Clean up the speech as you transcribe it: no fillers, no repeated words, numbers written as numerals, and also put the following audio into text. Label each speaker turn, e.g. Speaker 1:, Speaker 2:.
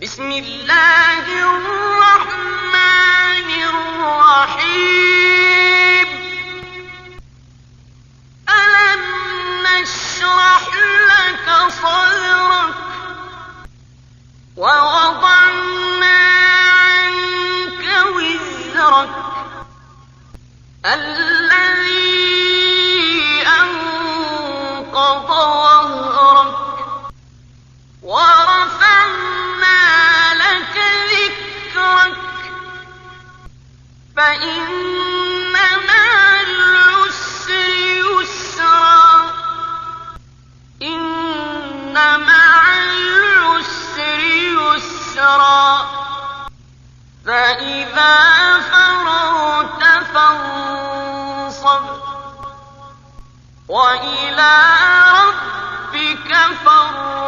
Speaker 1: بسم الله الرحمن الرحيم ألم نشرح لك صدرك ووضعنا عنك وزرك الذي أنقض ظهرك ورفعنا لك ذكرك فإن مع العسر يسرا إن مع العسر يسرا فإذا فرغت فانصب وإلى ربك فارغب